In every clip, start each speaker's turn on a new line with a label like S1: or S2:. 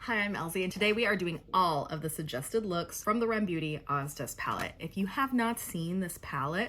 S1: Hi, I'm Elsie, and today we are doing all of the suggested looks from the r.e.m Beauty Ozdust palette. If you have not seen this palette,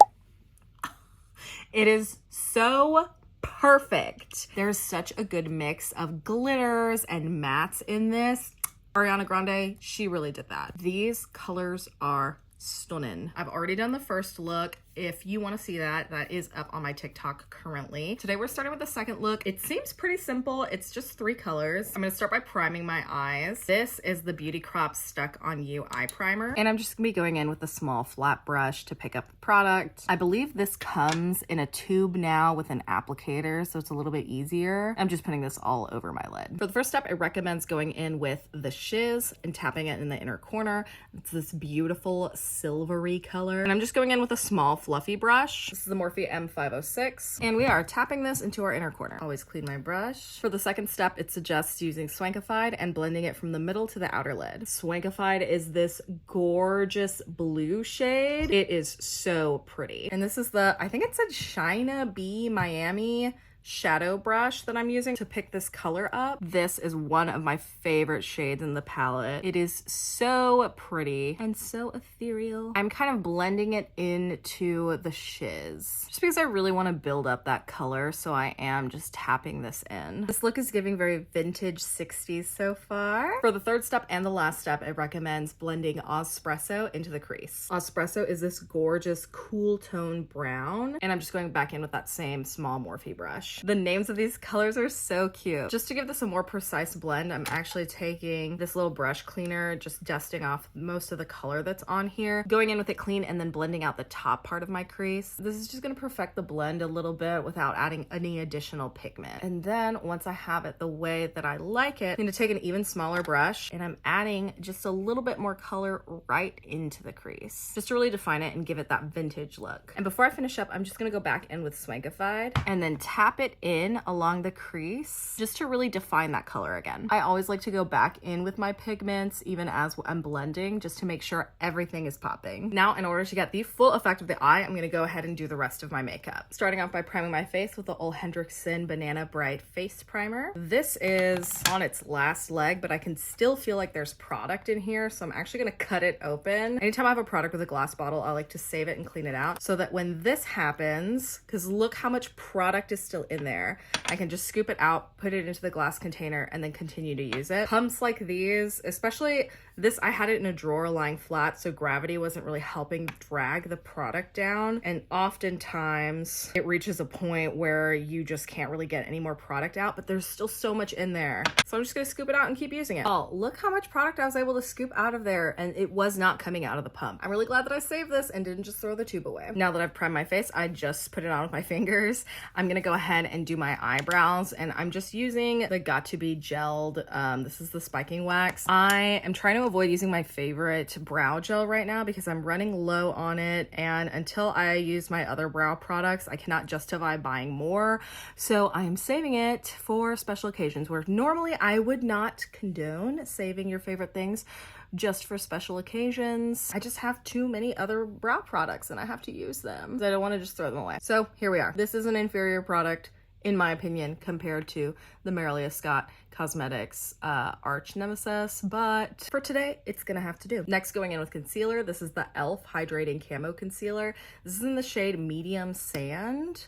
S1: it is so perfect. There's such a good mix of glitters and mattes in this. Ariana Grande, she really did that. These colors are stunning. I've already done the first look. If you want to see that, that is up on my TikTok currently. Today we're starting with the second look. It seems pretty simple. It's just 3 colors. I'm going to start by priming my eyes. This is the Beauty Crop Stuck on You eye primer. And I'm just going to be going in with a small flat brush to pick up the product. I believe this comes in a tube now with an applicator, so it's a little bit easier. I'm just putting this all over my lid. For the first step, it recommends going in with the Shiz and tapping it in the inner corner. It's this beautiful silvery color. And I'm just going in with a small fluffy brush. This is the Morphe M506. And we are tapping this into our inner corner. Always clean my brush. For the second step, it suggests using Swankified and blending it from the middle to the outer lid. Swankified is this gorgeous blue shade. It is so pretty. And this is the, I think it said China Bee Miami shadow brush that I'm using to pick this color up. This is one of my favorite shades in the palette. It is so pretty and so ethereal. I'm kind of blending it into the Shiz just because I really want to build up that color, so I am just tapping this in. This look is giving very vintage 60s so far. For the third step and the last step, it recommends blending Ozdust into the crease. Ozdust is this gorgeous cool tone brown, and I'm just going back in with that same small Morphe brush. The names of these colors are so cute. Just to give this a more precise blend, I'm actually taking this little brush cleaner, just dusting off most of the color that's on here, going in with it clean, and then blending out the top part of my crease. This is just going to perfect the blend a little bit without adding any additional pigment. And then once I have it the way that I like it, I'm going to take an even smaller brush, and I'm adding just a little bit more color right into the crease, just to really define it and give it that vintage look. And before I finish up, I'm just going to go back in with Swankified and then tap it in along the crease just to really define that color again. I always like to go back in with my pigments even as I'm blending, just to make sure everything is popping. Now, in order to get the full effect of the eye, I'm going to go ahead and do the rest of my makeup. Starting off by priming my face with the Ole Henriksen Banana Bright Face Primer. This is on its last leg, but I can still feel like there's product in here, so I'm actually going to cut it open. Anytime I have a product with a glass bottle, I like to save it and clean it out so that when this happens, because look how much product is still in there, I can just scoop it out, put it into the glass container, and then continue to use it. Pumps like these, especially this, I had it in a drawer lying flat, so gravity wasn't really helping drag the product down. And oftentimes it reaches a point where you just can't really get any more product out, but there's still so much in there. So I'm just gonna scoop it out and keep using it. Oh, look how much product I was able to scoop out of there, and it was not coming out of the pump. I'm really glad that I saved this and didn't just throw the tube away. Now that I've primed my face, I just put it on with my fingers. I'm gonna go ahead and do my eyebrows, and I'm just using the Got To Be gelled. This is the spiking wax. I am trying to avoid using my favorite brow gel right now because I'm running low on it, and until I use my other brow products, I cannot justify buying more. So I am saving it for special occasions where normally I would not condone saving your favorite things just for special occasions. I just have too many other brow products and I have to use them. I don't want to just throw them away. So here we are. This is an inferior product, in my opinion, compared to the Marilia Scott Cosmetics arch nemesis, but for today, it's gonna have to do. Next, going in with concealer. This is the e.l.f. Hydrating Camo Concealer. This is in the shade Medium Sand,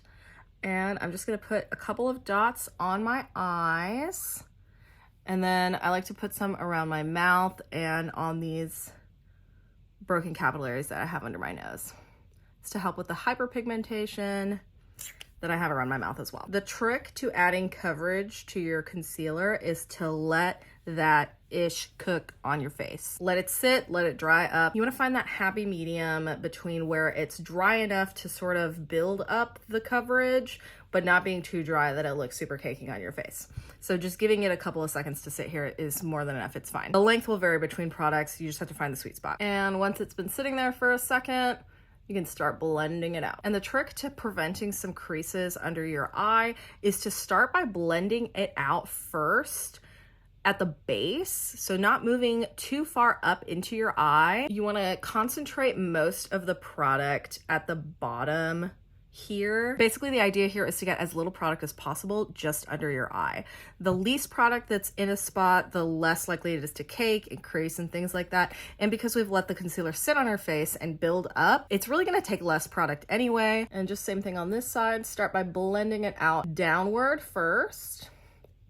S1: and I'm just gonna put a couple of dots on my eyes, and then I like to put some around my mouth and on these broken capillaries that I have under my nose. It's to help with the hyperpigmentation that I have around my mouth as well. The trick to adding coverage to your concealer is to let that ish cook on your face. Let it sit, let it dry up. You want to find that happy medium between where it's dry enough to sort of build up the coverage, but not being too dry that it looks super cakey on your face. So just giving it a couple of seconds to sit here is more than enough. It's fine. The length will vary between products. You just have to find the sweet spot. And once it's been sitting there for a second, you can start blending it out. And the trick to preventing some creases under your eye is to start by blending it out first at the base, so not moving too far up into your eye. You want to concentrate most of the product at the bottom here. Basically, the idea here is to get as little product as possible just under your eye. The least product that's in a spot, the less likely it is to cake and crease and things like that. And because we've let the concealer sit on our face and build up, it's really gonna take less product anyway. And just same thing on this side. Start by blending it out downward first,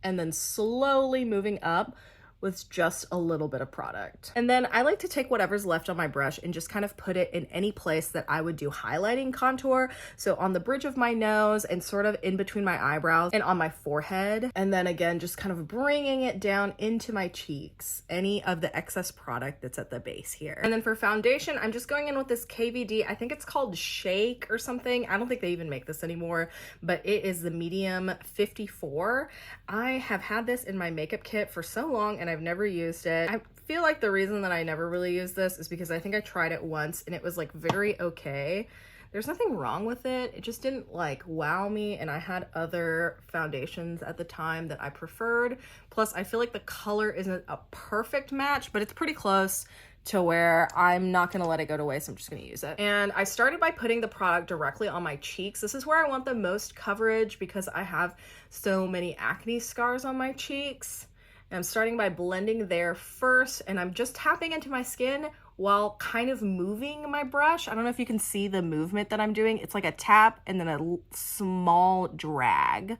S1: and then slowly moving up with just a little bit of product. And then I like to take whatever's left on my brush and just kind of put it in any place that I would do highlighting contour. So on the bridge of my nose and sort of in between my eyebrows and on my forehead. And then again, just kind of bringing it down into my cheeks, any of the excess product that's at the base here. And then for foundation, I'm just going in with this KVD, I think it's called Shake or something. I don't think they even make this anymore, but it is the medium 54. I have had this in my makeup kit for so long and I've never used it. I feel like the reason that I never really used this is because I think I tried it once and it was like very okay. There's nothing wrong with it. It just didn't like wow me, and I had other foundations at the time that I preferred. Plus, I feel like the color isn't a perfect match, but it's pretty close to where I'm not gonna let it go to waste. I'm just gonna use it. And I started by putting the product directly on my cheeks. This is where I want the most coverage because I have so many acne scars on my cheeks. And I'm starting by blending there first, and I'm just tapping into my skin while kind of moving my brush. I don't know if you can see the movement that I'm doing. It's like a tap and then a small drag,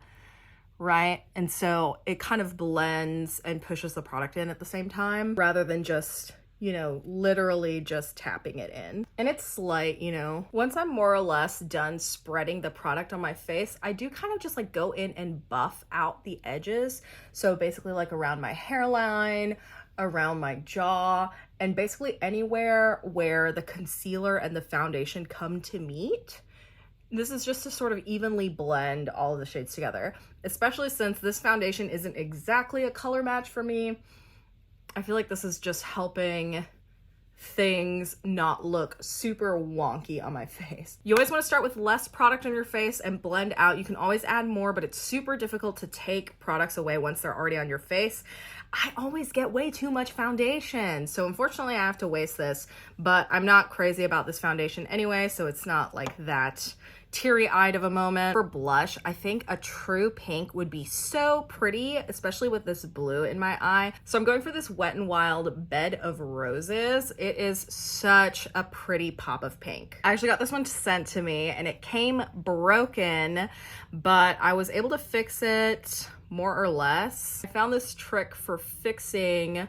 S1: right? And so it kind of blends and pushes the product in at the same time rather than just, you know, literally just tapping it in. And it's slight, you know. Once I'm more or less done spreading the product on my face, I do kind of just like go in and buff out the edges. So basically like around my hairline, around my jaw, and basically anywhere where the concealer and the foundation come to meet. This is just to sort of evenly blend all of the shades together, especially since this foundation isn't exactly a color match for me. I feel like this is just helping things not look super wonky on my face. You always want to start with less product on your face and blend out. You can always add more, but it's super difficult to take products away once they're already on your face. I always get way too much foundation, so unfortunately I have to waste this, but I'm not crazy about this foundation anyway, so it's not like that teary-eyed of a moment. For blush, I think a true pink would be so pretty, especially with this blue in my eye. So I'm going for this Wet n Wild Bed of Roses. It is such a pretty pop of pink. I actually got this one sent to me and it came broken, but I was able to fix it more or less. I found this trick for fixing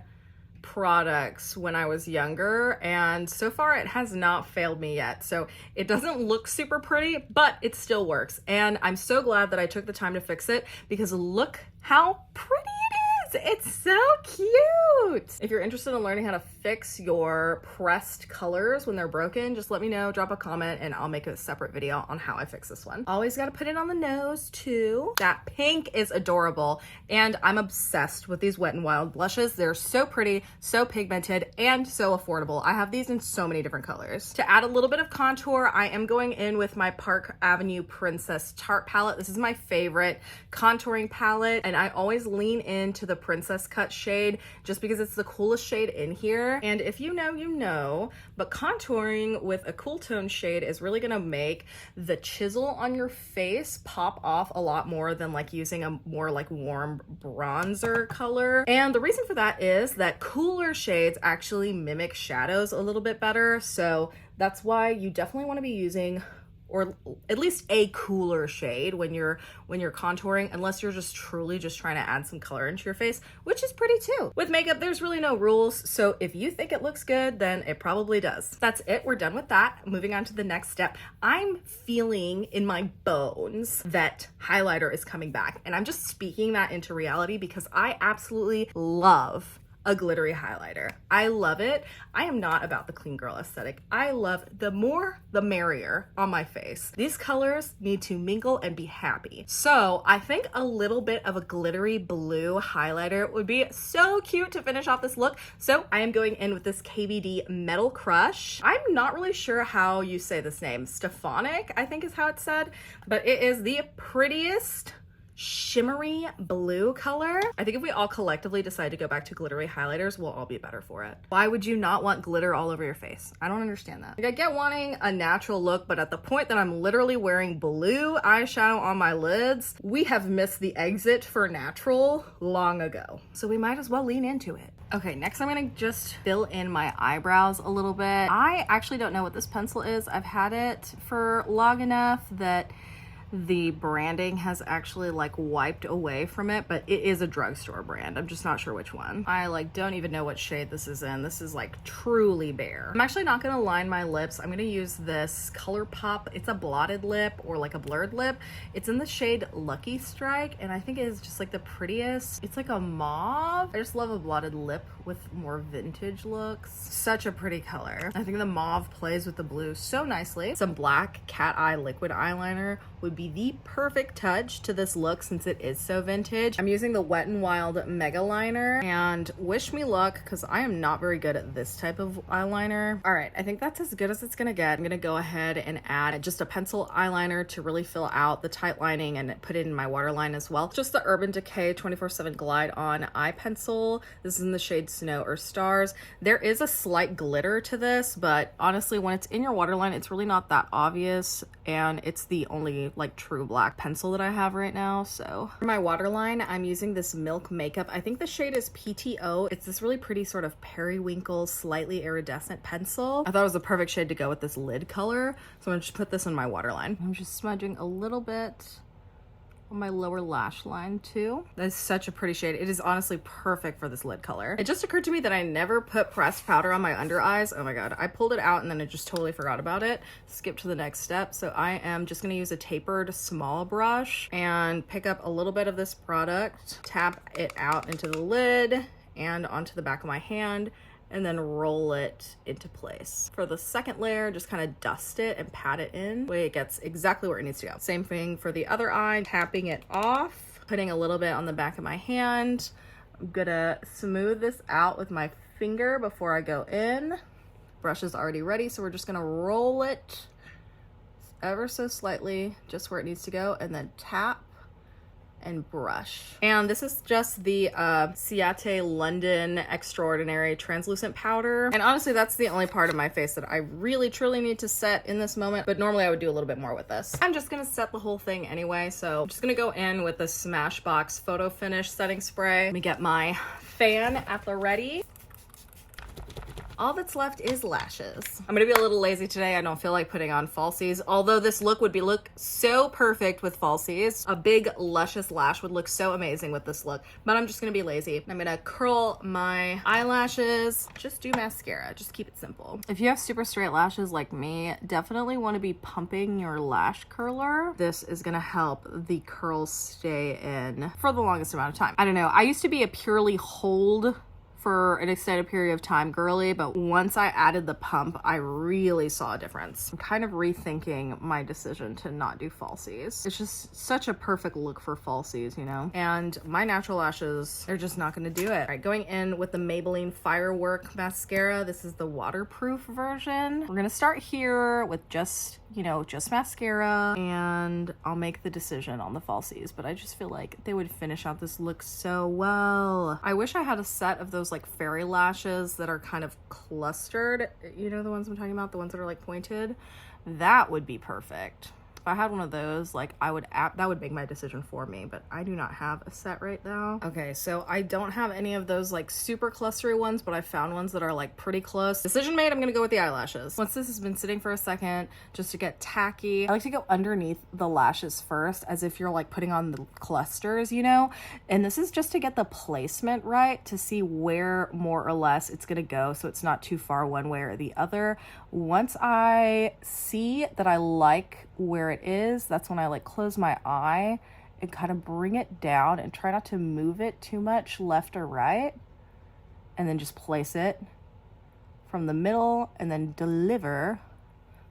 S1: products when I was younger, and so far it has not failed me yet. So it doesn't look super pretty, but it still works. And I'm so glad that I took the time to fix it because look how pretty it is. It's so cute. If you're interested in learning how to fix your pressed colors when they're broken, just let me know, drop a comment, and I'll make a separate video on how I fix this one. Always got to put it on the nose too. That pink is adorable, and I'm obsessed with these Wet n Wild blushes. They're so pretty, so pigmented, and so affordable. I have these in so many different colors. To add a little bit of contour, I am going in with my Park Avenue Princess Tarte palette. This is my favorite contouring palette, and I always lean into the Princess Cut shade just because it's the coolest shade in here. And if you know, you know, but contouring with a cool tone shade is really gonna make the chisel on your face pop off a lot more than like using a more like warm bronzer color. And the reason for that is that cooler shades actually mimic shadows a little bit better. So that's why you definitely want to be using, or at least a cooler shade when you're contouring, unless you're just truly just trying to add some color into your face, which is pretty too. With makeup, there's really no rules, so if you think it looks good, then it probably does. That's it, we're done with that. Moving on to the next step. I'm feeling in my bones that highlighter is coming back, and I'm just speaking that into reality because I absolutely love a glittery highlighter. I love it. I am not about the clean girl aesthetic. I love the more the merrier on my face. These colors need to mingle and be happy. So I think a little bit of a glittery blue highlighter would be so cute to finish off this look. So I am going in with this KVD Metal Crush. I'm not really sure how you say this name. Stephanic, I think is how it's said, but it is the prettiest shimmery blue color. I think if we all collectively decide to go back to glittery highlighters, we'll all be better for it. Why would you not want glitter all over your face? I don't understand that. Like, I get wanting a natural look, but at the point that I'm literally wearing blue eyeshadow on my lids, we have missed the exit for natural long ago. So we might as well lean into it. Okay, next I'm gonna just fill in my eyebrows a little bit. I actually don't know what this pencil is. I've had it for long enough that the branding has actually like wiped away from it, but it is a drugstore brand. I'm just not sure which one. I like don't even know what shade this is in. This is like truly bare. I'm actually not gonna line my lips. I'm gonna use this ColourPop. It's a blotted lip or like a blurred lip. It's in the shade Lucky Strike, and I think it is just like the prettiest. It's like a mauve. I just love a blotted lip with more vintage looks. Such a pretty color. I think the mauve plays with the blue so nicely. Some black cat eye liquid eyeliner would be the perfect touch to this look since it is so vintage. I'm using the Wet n Wild Mega Liner, and wish me luck because I am not very good at this type of eyeliner. All right, I think that's as good as it's gonna get. I'm gonna go ahead and add just a pencil eyeliner to really fill out the tight lining and put it in my waterline as well. Just the Urban Decay 24/7 Glide On eye pencil. This is in the shade Snow or Stars. There is a slight glitter to this, but honestly, when it's in your waterline, it's really not that obvious, and it's the only like true black pencil that I have right now. So for my waterline, I'm using this Milk Makeup. I think the shade is PTO. It's this really pretty sort of periwinkle, slightly iridescent pencil. I thought it was the perfect shade to go with this lid color, so I'm gonna just put this on my waterline. I'm just smudging a little bit on my lower lash line too. That's such a pretty shade. It is honestly perfect for this lid color. It just occurred to me that I never put pressed powder on my under eyes. Oh my god, I pulled it out and then I just totally forgot about it. Skip to the next step. So I am just gonna use a tapered small brush and pick up a little bit of this product, tap it out into the lid and onto the back of my hand, and then roll it into place. For the second layer, just kind of dust it and pat it in, the way it gets exactly where it needs to go. Same thing for the other eye, tapping it off, putting a little bit on the back of my hand. I'm gonna smooth this out with my finger before I go in. Brush is already ready, so we're just gonna roll it ever so slightly, just where it needs to go, and then tap and brush. And this is just the Ciate London Extraordinary Translucent Powder. And honestly, that's the only part of my face that I really truly need to set in this moment, but normally I would do a little bit more with this. I'm just gonna set the whole thing anyway, so I'm just gonna go in with the Smashbox Photo Finish Setting Spray. Let me get my fan at the ready. All that's left is lashes. I'm gonna be a little lazy today. I don't feel like putting on falsies, although this look would look so perfect with falsies. A big luscious lash would look so amazing with this look, but I'm just gonna be lazy. I'm gonna curl my eyelashes, just do mascara, just keep it simple. If you have super straight lashes like me, definitely wanna be pumping your lash curler. This is gonna help the curls stay in for the longest amount of time. I don't know, I used to be a purely hold for an extended period of time girly, but once I added the pump, I really saw a difference. I'm kind of rethinking my decision to not do falsies. It's just such a perfect look for falsies, you know? And my natural lashes, they're just not gonna do it. All right, going in with the Maybelline Firework Mascara. This is the waterproof version. We're gonna start here with just, you know, just mascara, and I'll make the decision on the falsies, but I just feel like they would finish out this look so well. I wish I had a set of those like fairy lashes that are kind of clustered. You know the ones I'm talking about? The ones that are like pointed? That would be perfect. If I had one of those, like that would make my decision for me, but I do not have a set right now. Okay, so I don't have any of those like super clustery ones, but I found ones that are like pretty close. Decision made, I'm gonna go with the eyelashes. Once this has been sitting for a second, just to get tacky, I like to go underneath the lashes first, as if you're like putting on the clusters, you know? And this is just to get the placement right, to see where more or less it's gonna go, so it's not too far one way or the other. Once I see that I like where it is, that's when I like close my eye and kind of bring it down and try not to move it too much left or right, and then just place it from the middle and then deliver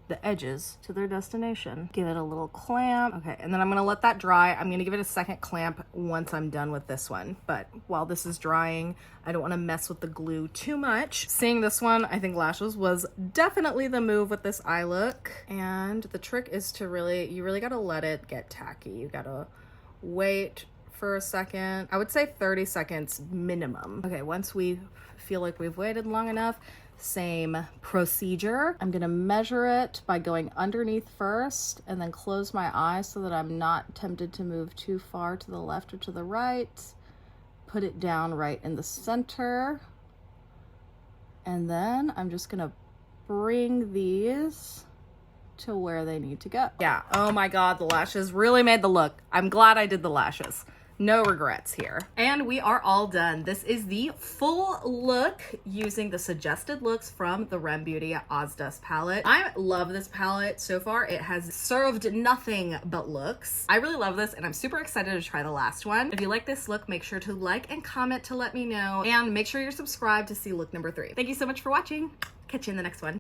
S1: the edges to their destination. Give it a little clamp. Okay, and then I'm gonna let that dry. I'm gonna give it a second clamp once I'm done with this one. But while this is drying, I don't wanna mess with the glue too much. Seeing this one, I think lashes was definitely the move with this eye look. And the trick is to you really gotta let it get tacky. You gotta wait for a second. I would say 30 seconds minimum. Okay, once we feel like we've waited long enough, same procedure. I'm gonna measure it by going underneath first and then close my eyes so that I'm not tempted to move too far to the left or to the right. Put it down right in the center. And then I'm just gonna bring these to where they need to go. Yeah, oh my God, the lashes really made the look. I'm glad I did the lashes. No regrets here. And we are all done. This is the full look using the suggested looks from the r.e.m Beauty Ozdust palette. I love this palette so far. It has served nothing but looks. I really love this and I'm super excited to try the last one. If you like this look, make sure to like and comment to let me know, and make sure you're subscribed to see look number 3. Thank you so much for watching. Catch you in the next one.